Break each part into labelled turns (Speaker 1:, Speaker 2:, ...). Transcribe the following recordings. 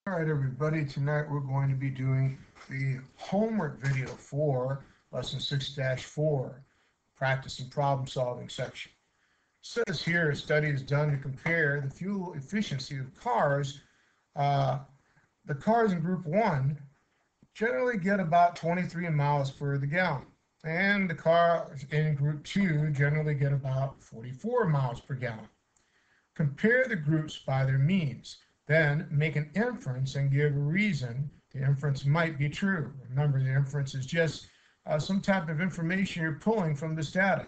Speaker 1: All right, everybody, tonight we're going to be doing the homework video for Lesson 6-4, Practice and Problem Solving section. It says here a study is done to compare the fuel efficiency of cars. The cars in Group 1 generally get about 23 miles per the gallon, and the cars in Group 2 generally get about 44 miles per gallon. Compare the groups by their means. Then make an inference and give a reason the inference might be true. Remember, the inference is just some type of information you're pulling from this data.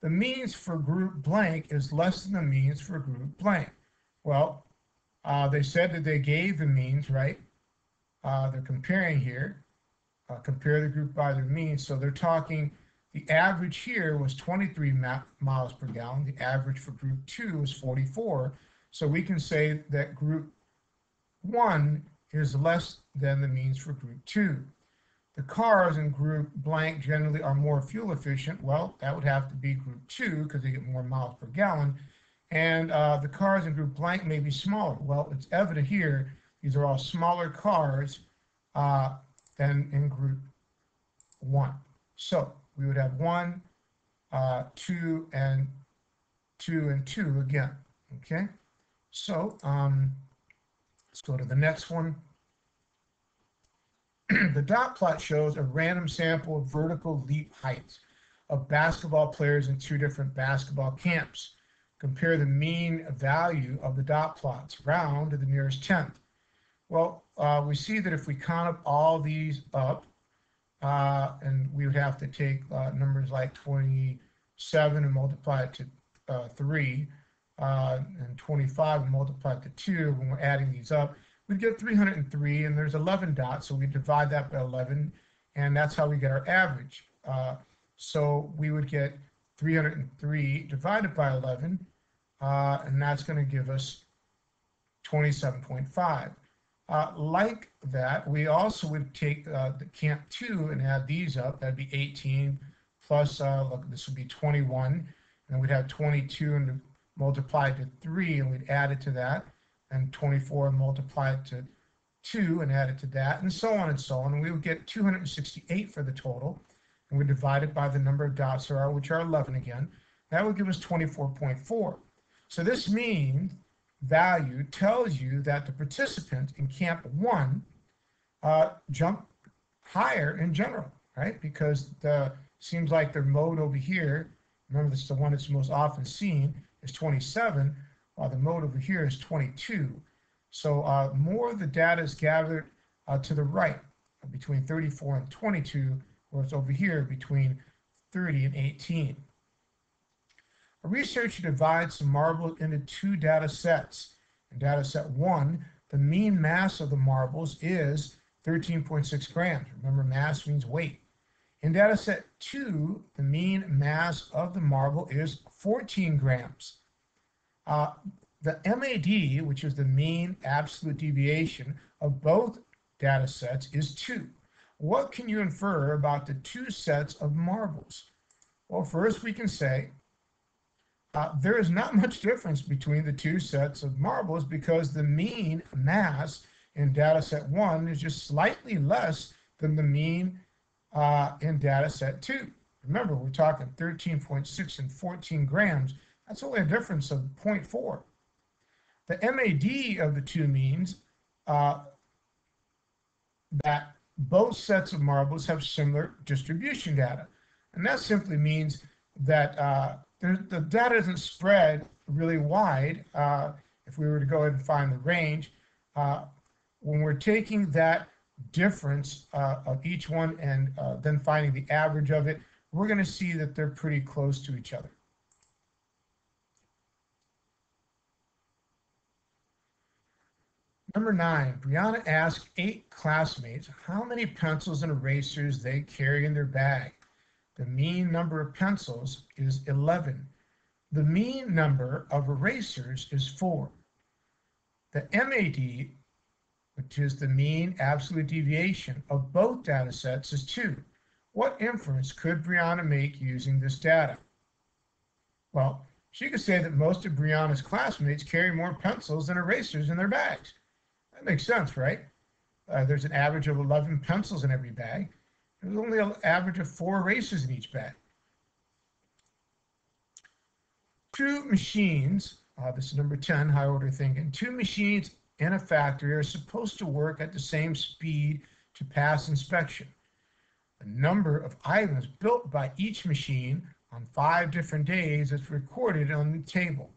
Speaker 1: The means for group blank is less than the means for group blank. Well, they said that they gave the means, right? They're comparing here. Compare the group by their means. So they're talking, the average here was 23 miles per gallon. The average for group 2 is 44. So we can say that group 1 is less than the means for group 2. The cars in group blank generally are more fuel efficient. Well, that would have to be group 2 because they get more miles per gallon. And the cars in group blank may be smaller. Well, it's evident here, these are all smaller cars than in group 1. So we would have 1, 2, and 2 again, okay? So let's go to the next one. The dot plot shows a random sample of vertical leap heights of basketball players in 2 different basketball camps. Compare the mean value of the dot plots, round to the nearest tenth. Well, we see that if we count up all these up, and we would have to take numbers like 27 and multiply it to 3, and 25 and multiply it to 2. When we're adding these up, we get 303, and there's 11 dots, so we divide that by 11, and that's how we get our average. So we would get 303 divided by 11, and that's going to give us 27.5. Like that, we also would take the camp 2 and add these up. That'd be 18 plus, look, this would be 21, and we'd have 22 and multiply it to 3, and we'd add it to that, and 24 and multiply it to 2 and add it to that, and so on and so on. And we would get 268 for the total, and we divide it by the number of dots there are, which are 11 again. That would give us 24.4. So this mean value tells you that the participant in camp 1 jumped higher in general, right? Because seems like their mode over here, remember this is the one that's most often seen, is 27, while the mode over here is 22. So more of the data is gathered to the right, between 34 and 22, whereas over here between 30 and 18. A researcher divides the marbles into 2 data sets. In data set 1, the mean mass of the marbles is 13.6 grams. Remember, mass means weight. In data set 2, the mean mass of the marble is 14 grams. The MAD, which is the mean absolute deviation of both data sets, is 2. What can you infer about the 2 sets of marbles? Well, first we can say there is not much difference between the 2 sets of marbles because the mean mass in data set 1 is just slightly less than the mean in data set 2. Remember, we're talking 13.6 and 14 grams. That's only a difference of 0.4. The MAD of the 2 means that both sets of marbles have similar distribution data. And that simply means that the data isn't spread really wide. If we were to go ahead and find the range, when we're taking that difference of each one and then finding the average of it, we're going to see that they're pretty close to each other. Number 9, Brianna asked 8 classmates how many pencils and erasers they carry in their bag. The mean number of pencils is 11. The mean number of erasers is 4. The MAD, which is the mean absolute deviation of both data sets, is 2. What inference could Brianna make using this data? Well, she could say that most of Brianna's classmates carry more pencils than erasers in their bags. That makes sense, right? There's an average of 11 pencils in every bag. There's only an average of 4 erasers in each bag. Two machines, this is number 10, high order thinking. Two machines in a factory are supposed to work at the same speed to pass inspection. The number of items built by each machine on 5 different days is recorded on the table.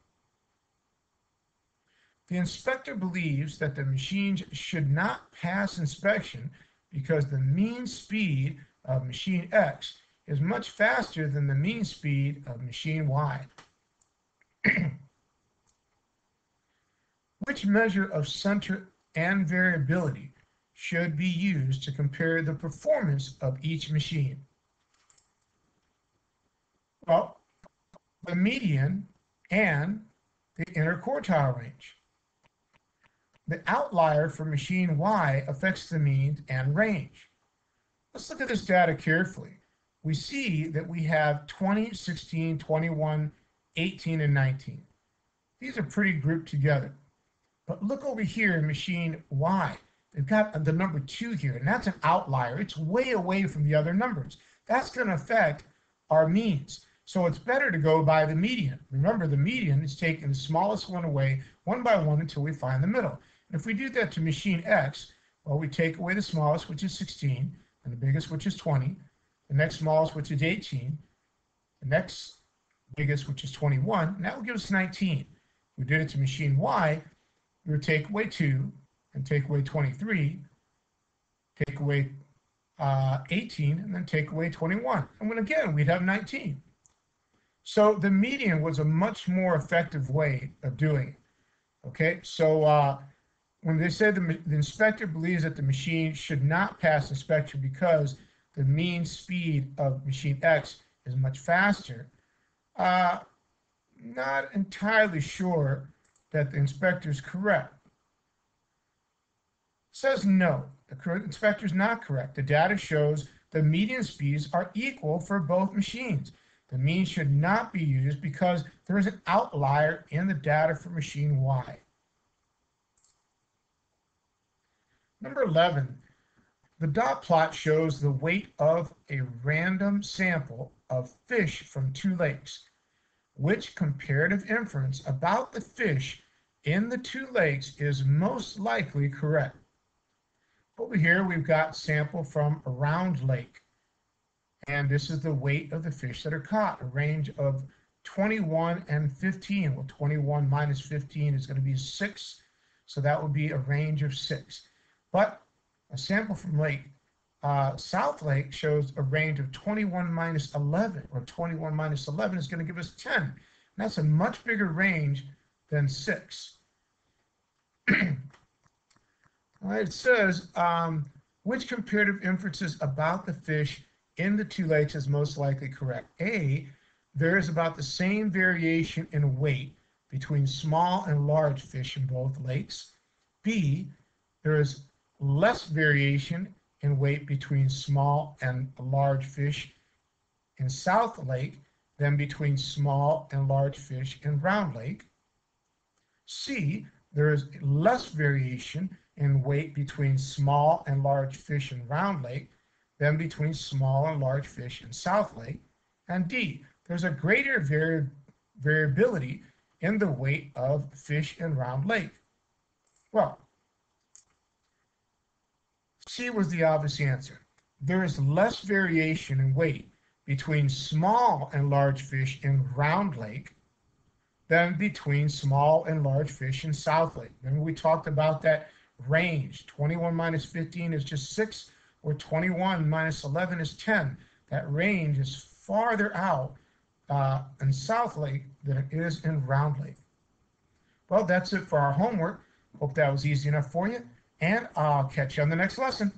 Speaker 1: The inspector believes that the machines should not pass inspection because the mean speed of machine X is much faster than the mean speed of machine Y. Which measure of center and variability should be used to compare the performance of each machine? Well, the median and the interquartile range. The outlier for machine Y affects the mean and range. Let's look at this data carefully. We see that we have 20, 16, 21, 18, and 19. These are pretty grouped together. But look over here in machine Y. They've got the number 2 here, and that's an outlier. It's way away from the other numbers. That's going to affect our means. So it's better to go by the median. Remember, the median is taking the smallest one away one by one until we find the middle. And if we do that to machine X, well, we take away the smallest, which is 16, and the biggest, which is 20, the next smallest, which is 18, the next biggest, which is 21, and that will give us 19. If we did it to machine Y, we would take away 2 and take away 23, take away 18, and then take away 21. And when again, we'd have 19. So the median was a much more effective way of doing it. Okay, so when they said the inspector believes that the machine should not pass inspection because the mean speed of machine X is much faster, not entirely sure that the inspector is correct. Says no, the inspector is not correct. The data shows the median speeds are equal for both machines. The mean should not be used because there is an outlier in the data for machine Y. Number 11, the dot plot shows the weight of a random sample of fish from 2 lakes. Which comparative inference about the fish in the 2 lakes is most likely correct? Over here, we've got sample from a round lake. And this is the weight of the fish that are caught, a range of 21 and 15. Well, 21 minus 15 is going to be 6. So that would be a range of 6. But a sample from South Lake shows a range of 21 minus 11, or 21 minus 11 is going to give us 10. And that's a much bigger range than 6. All right, it says, which comparative inferences about the fish in the 2 lakes is most likely correct? A, there is about the same variation in weight between small and large fish in both lakes. B, there is less variation in weight between small and large fish in South Lake than between small and large fish in Round Lake. C, there is less variation in weight between small and large fish in Round Lake than between small and large fish in South Lake. And D, there's a greater variability in the weight of fish in Round Lake. Well, C was the obvious answer. There is less variation in weight between small and large fish in Round Lake than between small and large fish in South Lake. Remember we talked about that range. 21 minus 15 is just 6, or 21 minus 11 is 10. That range is farther out in South Lake than it is in Round Lake. Well, that's it for our homework. Hope that was easy enough for you, and I'll catch you on the next lesson.